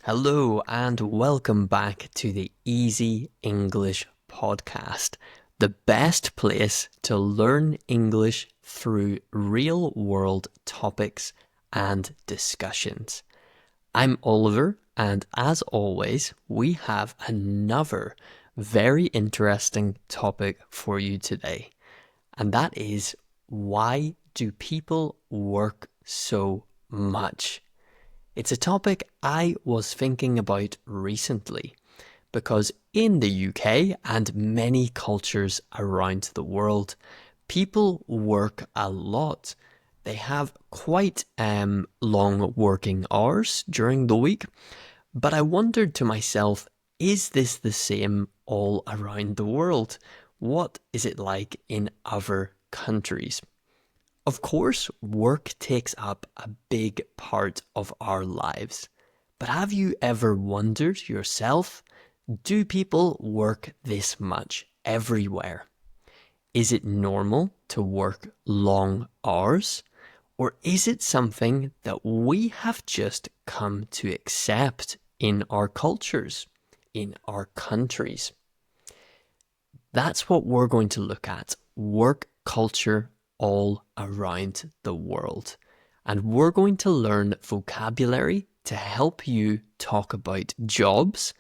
Hello and welcome back to the Easy English podcast, the best place to learn English through real world topics and discussions. I'm Oliver, and as always, we have another very interesting topic for you today, and that is, why do people work so much? It's a topic I was thinking about recently because in the UK and many cultures around the world, people work a lot. They have quite long working hours during the week, but I wondered to myself, is this the same all around the world? What is it like in other countries? Of course, work takes up a big part of our lives. But have you ever wondered yourself, do people work this much everywhere? Is it normal to work long hours? Or is it something that we have just come to accept in our cultures, in our countries? That's what we're going to look at, work culture all around the world. And we're going to learn vocabulary to help you talk about jobs,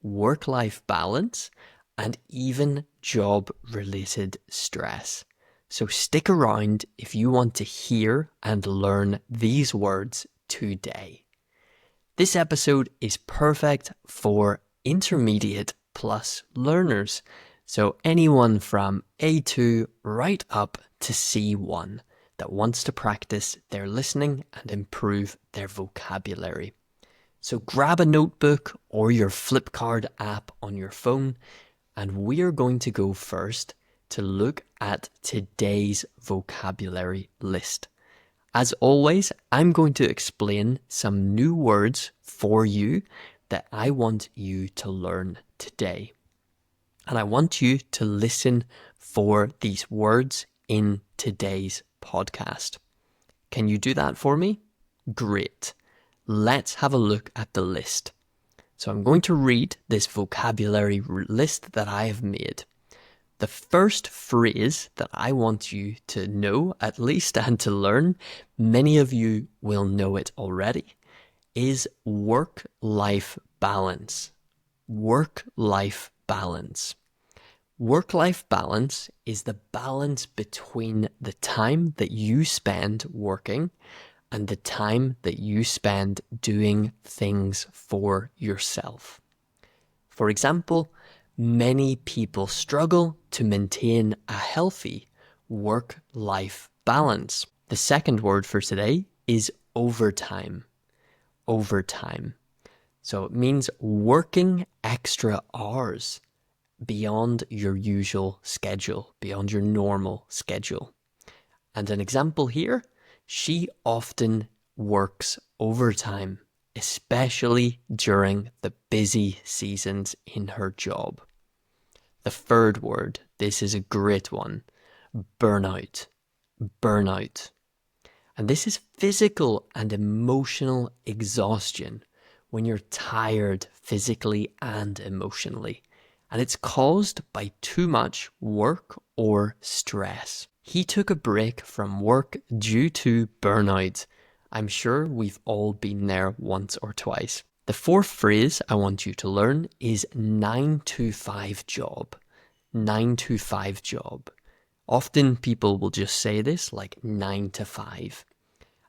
work-life balance, and even job-related stress. So stick around if you want to hear and learn these words today. This episode is perfect for intermediate plus learners. So anyone from A2 right up to C1 that wants to practice their listening and improve their vocabulary. So grab a notebook or your Flipkart app on your phone, and we are going to go first to look at today's vocabulary list. As always, I'm going to explain some new words for you that I want you to learn today. And I want you to listen for these words in today's podcast. Can you do that for me? Great. Let's have a look at the list. So I'm going to read this vocabulary list that I have made. The first phrase that I want you to know, at least, and to learn, many of you will know it already, is work-life balance. Work-life balance. Work-life balance is the balance between the time that you spend working and the time that you spend doing things for yourself. For example, many people struggle to maintain a healthy work-life balance. The second word for today is overtime. Overtime. So it means working extra hours beyond your usual schedule, beyond your normal schedule. And an example here, she often works overtime, especially during the busy seasons in her job. The third word, this is a great one, burnout. Burnout. And this is physical and emotional exhaustion when you're tired physically and emotionally. And it's caused by too much work or stress. He took a break from work due to burnout. I'm sure we've all been there once or twice. The fourth phrase I want you to learn is 9 to 5 job. 9 to 5 job. Often people will just say this like 9 to 5.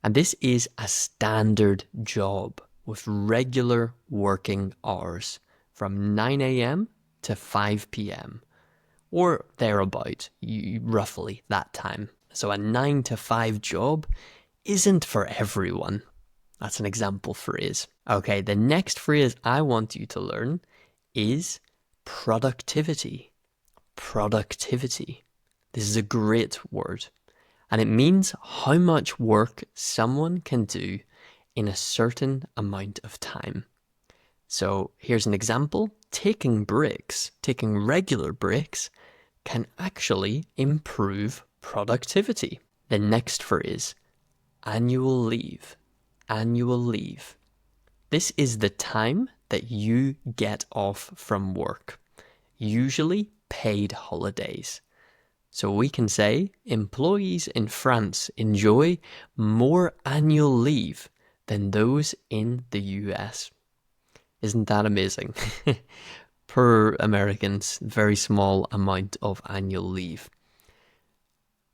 And this is a standard job with regular working hours from 9 a.m. to 5 p.m. or thereabout, roughly that time. So a 9 to 5 job isn't for everyone. That's an example phrase. Okay, the next phrase I want you to learn is productivity. Productivity. This is a great word, and it means how much work someone can do in a certain amount of time. So here's an example. Taking breaks, taking regular breaks, can actually improve productivity. The next phrase, annual leave. Annual leave. This is the time that you get off from work, usually paid holidays. So we can say employees in France enjoy more annual leave than those in the US. Isn't that amazing? Per Americans, very small amount of annual leave.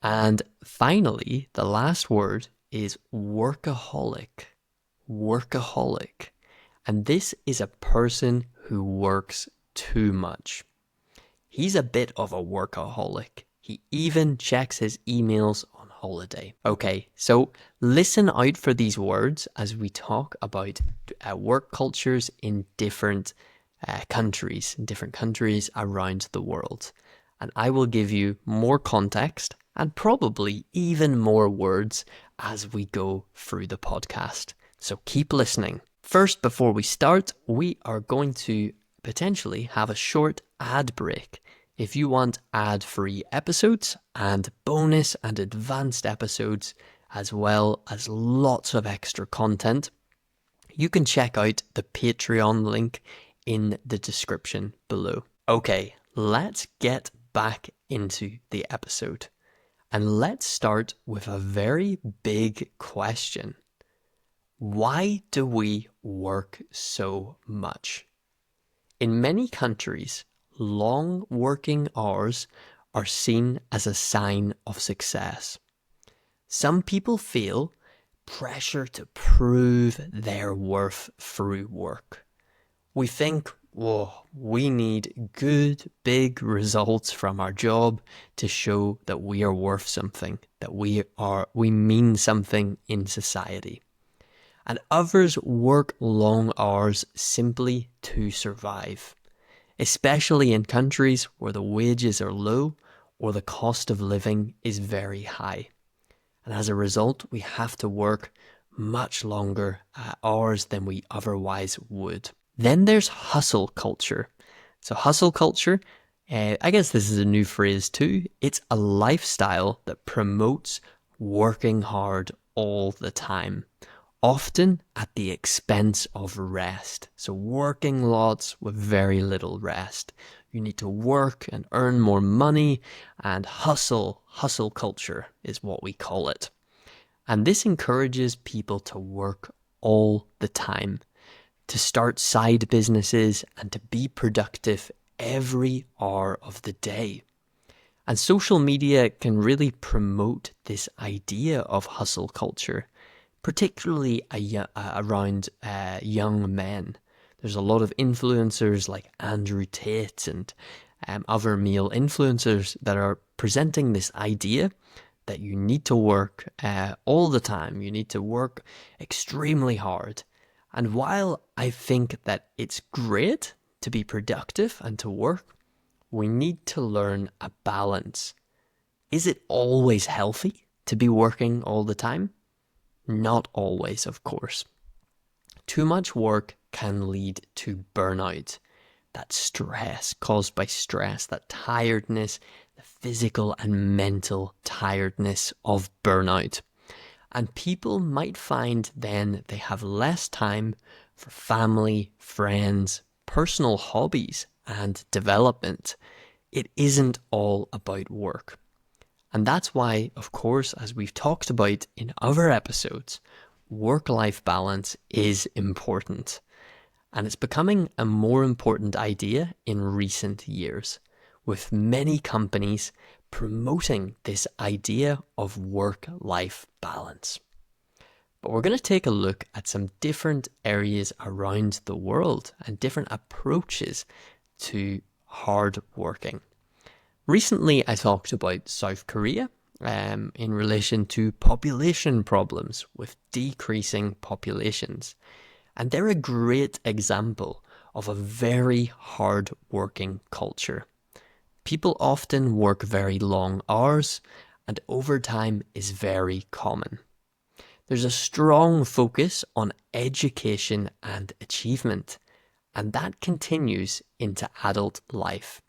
And finally, the last word is workaholic. Workaholic. And this is a person who works too much. He's a bit of a workaholic. He even checks his emails on holiday. Okay, so listen out for these words as we talk about work cultures in different countries around the world. And I will give you more context and probably even more words as we go through the podcast. So keep listening. First, before we start, we are going to potentially have a short ad break. If you want ad-free episodes and bonus and advanced episodes, as well as lots of extra content, you can check out the Patreon link in the description below. Okay, let's get back into the episode. And let's start with a very big question. Why do we work so much? In many countries, long working hours are seen as a sign of success. Some people feel pressure to prove their worth through work. We think, whoa, we need good, big results from our job to show that we are worth something, that we mean something in society. And others work long hours simply to survive, especially in countries where the wages are low or the cost of living is very high. And as a result, we have to work much longer hours than we otherwise would. Then there's hustle culture. So hustle culture, I guess this is a new phrase too. It's a lifestyle that promotes working hard all the time, often at the expense of rest. So working lots with very little rest. You need to work and earn more money, and hustle culture is what we call it. And this encourages people to work all the time, to start side businesses and to be productive every hour of the day. And social media can really promote this idea of hustle culture, particularly around young men. There's a lot of influencers like Andrew Tate and other male influencers that are presenting this idea that you need to work all the time. You need to work extremely hard. And while I think that it's great to be productive and to work, we need to learn a balance. Is it always healthy to be working all the time? Not always, of course. Too much work can lead to burnout, that stress caused by stress, that tiredness, the physical and mental tiredness of burnout. And people might find then they have less time for family, friends, personal hobbies, and development. It isn't all about work. And that's why, of course, as we've talked about in other episodes, work-life balance is important. And it's becoming a more important idea in recent years, with many companies promoting this idea of work-life balance. But we're going to take a look at some different areas around the world and different approaches to hard working. Recently, I talked about South Korea in relation to population problems with decreasing populations. And they're a great example of a very hard-working culture. People often work very long hours, and overtime is very common. There's a strong focus on education and achievement, and that continues into adult life.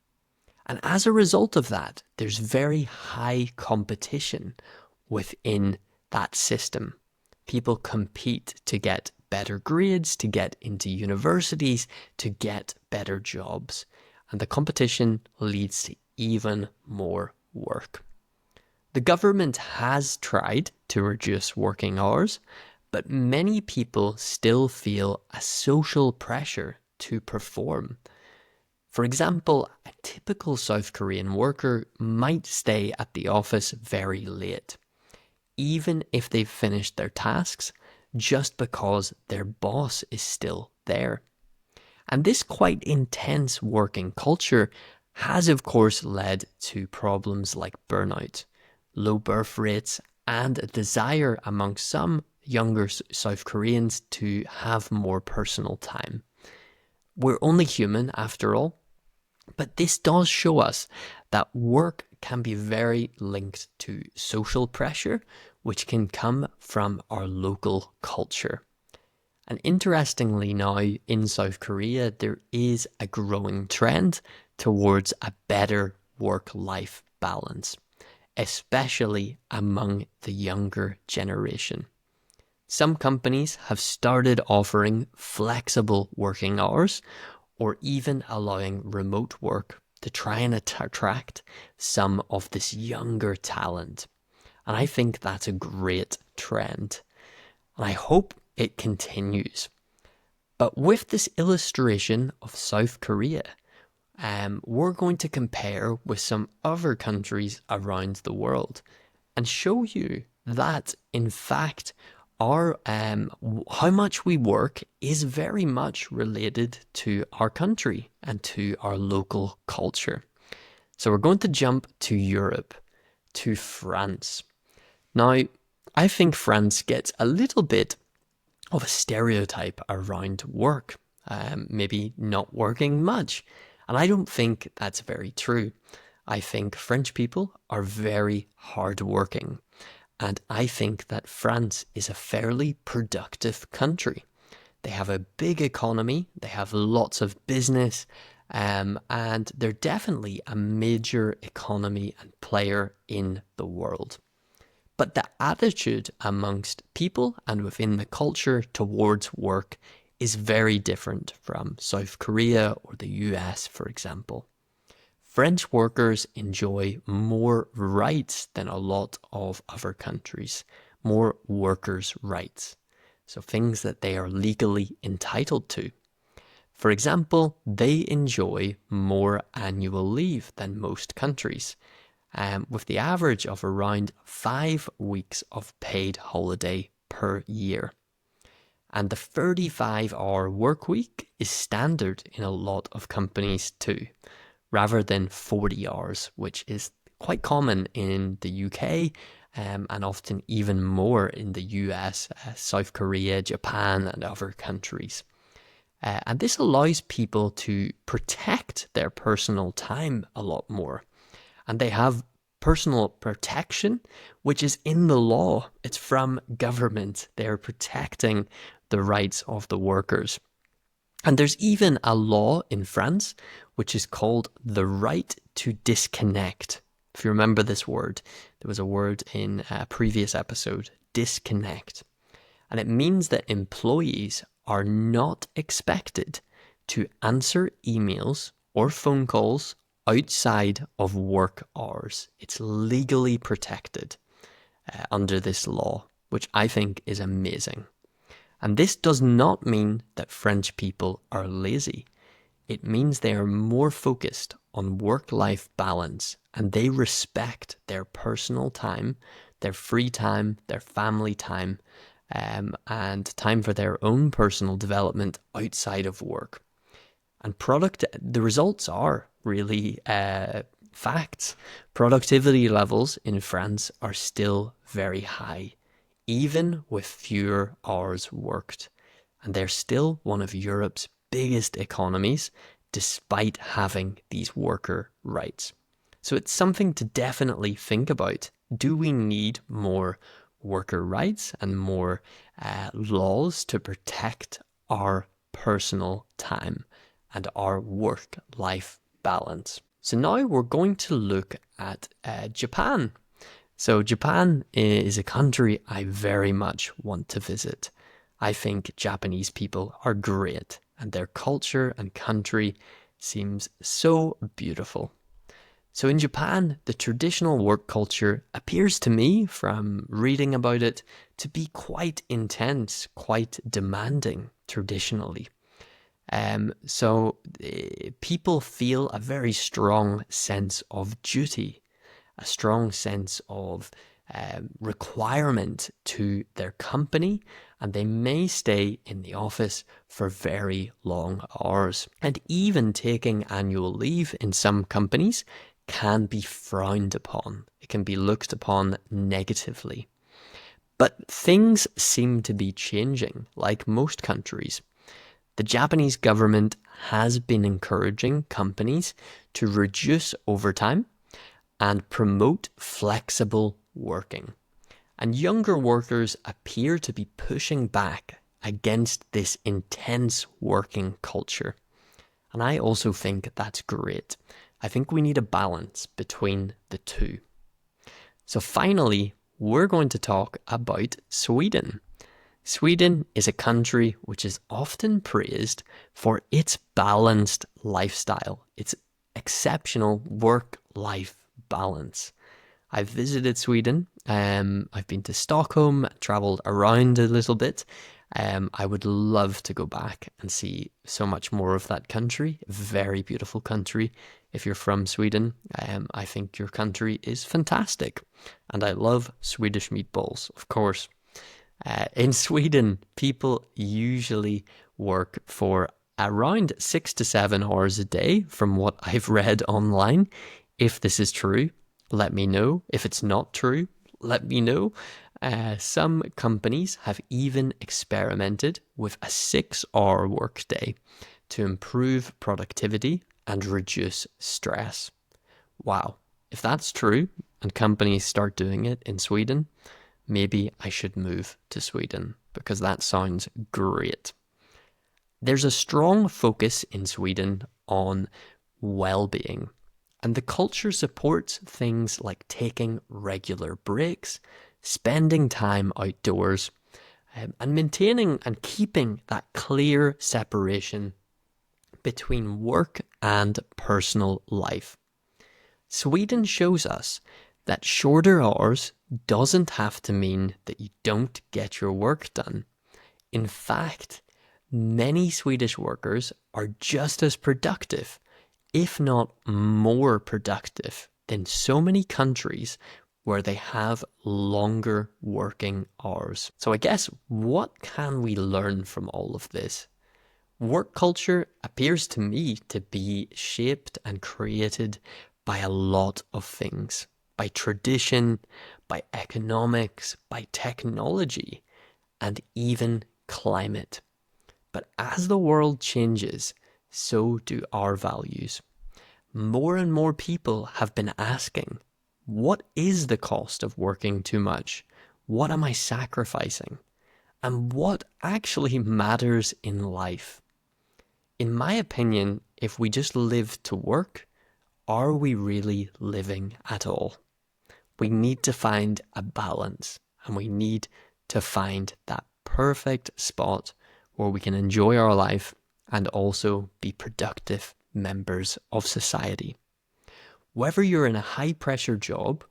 And as a result of that, there's very high competition within that system. People compete to get better grades, to get into universities, to get better jobs. And the competition leads to even more work. The government has tried to reduce working hours, but many people still feel a social pressure to perform. For example, a typical South Korean worker might stay at the office very late, even if they've finished their tasks, just because their boss is still there. And this quite intense working culture has, of course, led to problems like burnout, low birth rates, and a desire amongst some younger South Koreans to have more personal time. We're only human after all, but this does show us that work can be very linked to social pressure, which can come from our local culture. And interestingly now, in South Korea, there is a growing trend towards a better work-life balance, especially among the younger generation. Some companies have started offering flexible working hours or even allowing remote work to try and attract some of this younger talent. And I think that's a great trend. And I hope it continues. But with this illustration of South Korea, we're going to compare with some other countries around the world and show you that, in fact, our how much we work is very much related to our country and to our local culture. So we're going to jump to Europe, to France. Now, I think France gets a little bit of a stereotype around work, maybe not working much. And I don't think that's very true. I think French people are very hardworking. And I think that France is a fairly productive country. They have a big economy, they have lots of business, and they're definitely a major economy and player in the world. But the attitude amongst people and within the culture towards work is very different from South Korea or the US, for example. French workers enjoy more rights than a lot of other countries, more workers' rights. So things that they are legally entitled to. For example, they enjoy more annual leave than most countries, with the average of around 5 weeks of paid holiday per year. And the 35-hour work week is standard in a lot of companies too, rather than 40 hours, which is quite common in the UK and often even more in the US, South Korea, Japan, and other countries. And this allows people to protect their personal time a lot more. And they have personal protection, which is in the law. It's from government. They're protecting the rights of the workers. And there's even a law in France which is called the right to disconnect. If you remember this word, there was a word in a previous episode, disconnect. And it means that employees are not expected to answer emails or phone calls outside of work hours. It's legally protected under this law, which I think is amazing. And this does not mean that French people are lazy. It means they are more focused on work-life balance and they respect their personal time, their free time, their family time, and time for their own personal development outside of work. And the results are really facts. Productivity levels in France are still very high, even with fewer hours worked. And they're still one of Europe's biggest economies, despite having these worker rights. So it's something to definitely think about. Do we need more worker rights and more laws to protect our personal time and our work-life balance? So now we're going to look at Japan. So Japan is a country I very much want to visit. I think Japanese people are great, and their culture and country seems so beautiful. So in Japan, the traditional work culture appears to me, from reading about it, to be quite intense, quite demanding traditionally. People feel a very strong sense of duty, a strong sense of requirement to their company, and they may stay in the office for very long hours. And even taking annual leave in some companies can be frowned upon. It can be looked upon negatively. But things seem to be changing, like most countries. The Japanese government has been encouraging companies to reduce overtime and promote flexible working. And younger workers appear to be pushing back against this intense working culture. And I also think that's great. I think we need a balance between the two. So finally, we're going to talk about Sweden. Sweden is a country which is often praised for its balanced lifestyle, its exceptional work-life balance. I've visited Sweden. I've been to Stockholm, traveled around a little bit. I would love to go back and see so much more of that country. Very beautiful country. If you're from Sweden, I think your country is fantastic. And I love Swedish meatballs, of course. In Sweden, people usually work for around 6 to 7 hours a day, from what I've read online. If this is true, let me know. If it's not true, let me know. Some companies have even experimented with a 6-hour workday to improve productivity and reduce stress. Wow. If that's true and companies start doing it in Sweden, maybe I should move to Sweden, because that sounds great. There's a strong focus in Sweden on well-being, and the culture supports things like taking regular breaks, spending time outdoors, and maintaining and keeping that clear separation between work and personal life. Sweden shows us that shorter hours doesn't have to mean that you don't get your work done. In fact, many Swedish workers are just as productive, if not more productive, than so many countries where they have longer working hours. So I guess, what can we learn from all of this? Work culture appears to me to be shaped and created by a lot of things. By tradition, by economics, by technology, and even climate. But as the world changes, so do our values. More and more people have been asking, what is the cost of working too much? What am I sacrificing? And what actually matters in life? In my opinion, if we just live to work, are we really living at all? We need to find a balance, and we need to find that perfect spot where we can enjoy our life and also be productive members of society. Whether you're in a high-pressure job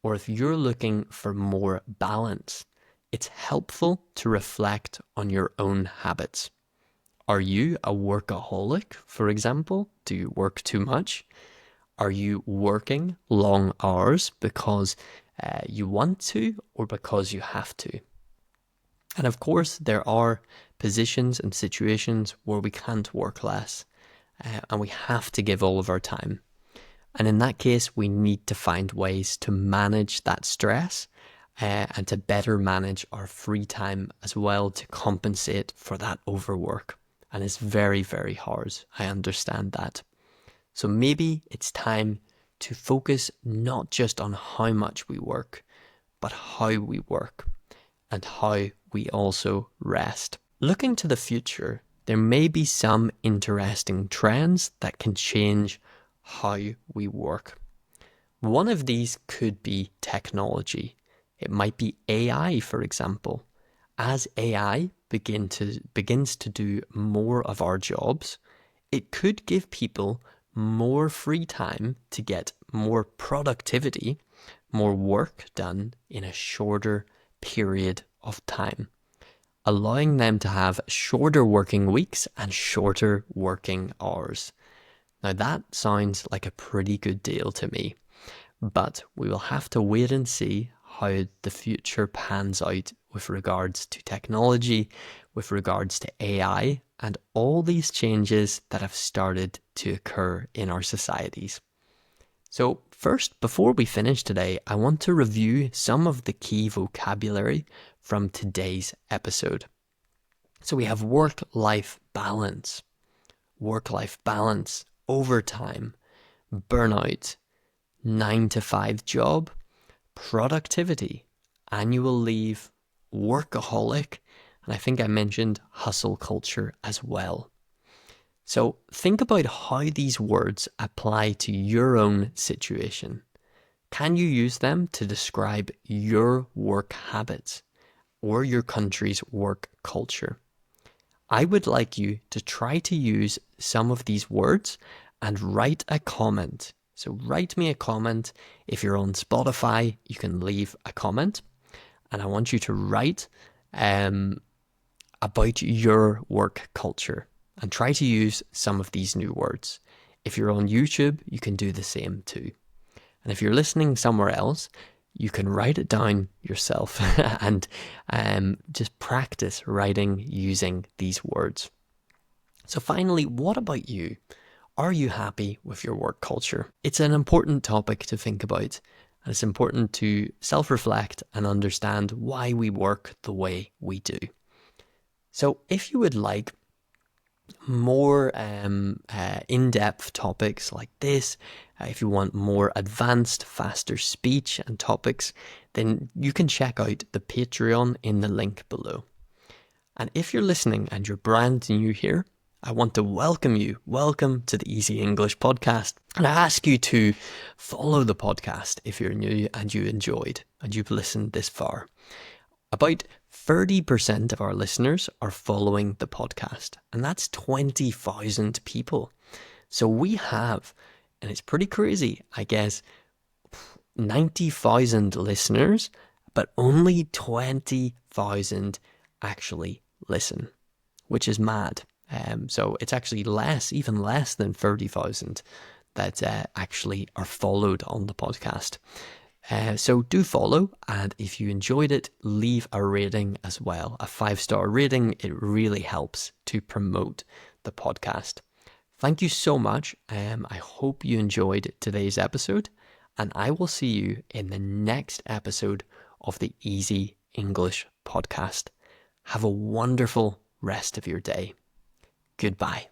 or if you're looking for more balance, it's helpful to reflect on your own habits. Are you a workaholic, for example? Do you work too much? Are you working long hours because you want to, or because you have to? And of course, there are positions and situations where we can't work less, and we have to give all of our time. And in that case, we need to find ways to manage that stress and to better manage our free time as well, to compensate for that overwork. And it's very, very hard. I understand that. So maybe it's time to focus not just on how much we work, but how we work and how we also rest. Looking to the future, there may be some interesting trends that can change how we work. One of these could be technology. It might be AI, for example. As AI begins to do more of our jobs, it could give people more free time to get more productivity, more work done in a shorter period of time, allowing them to have shorter working weeks and shorter working hours. Now that sounds like a pretty good deal to me, but we will have to wait and see how the future pans out with regards to technology, with regards to AI, and all these changes that have started to occur in our societies. So first, before we finish today, I want to review some of the key vocabulary from today's episode. So we have work-life balance, overtime, burnout, 9 to 5 job, productivity, annual leave, workaholic, and I think I mentioned hustle culture as well. So think about how these words apply to your own situation. Can you use them to describe your work habits or your country's work culture? I would like you to try to use some of these words and write a comment. So write me a comment. If you're on Spotify, you can leave a comment. And I want you to write about your work culture and try to use some of these new words. If you're on YouTube, you can do the same too. And if you're listening somewhere else, you can write it down yourself and just practice writing using these words. So finally, what about you? Are you happy with your work culture? It's an important topic to think about, and it's important to self-reflect and understand why we work the way we do. So if you would like more in-depth topics like this, if you want more advanced, faster speech and topics, then you can check out the Patreon in the link below. And if you're listening and you're brand new here, I want to welcome you. Welcome to the Easy English podcast. And I ask you to follow the podcast if you're new and you enjoyed and you've listened this far. About 30% of our listeners are following the podcast, and that's 20,000 people. So we have, and it's pretty crazy, I guess, 90,000 listeners, but only 20,000 actually listen, which is mad. So it's actually even less than 30,000 that actually are followed on the podcast. So do follow, and if you enjoyed it, leave a rating as well. A 5-star rating, it really helps to promote the podcast. Thank you so much. I hope you enjoyed today's episode, and I will see you in the next episode of the Easy English podcast. Have a wonderful rest of your day. Goodbye.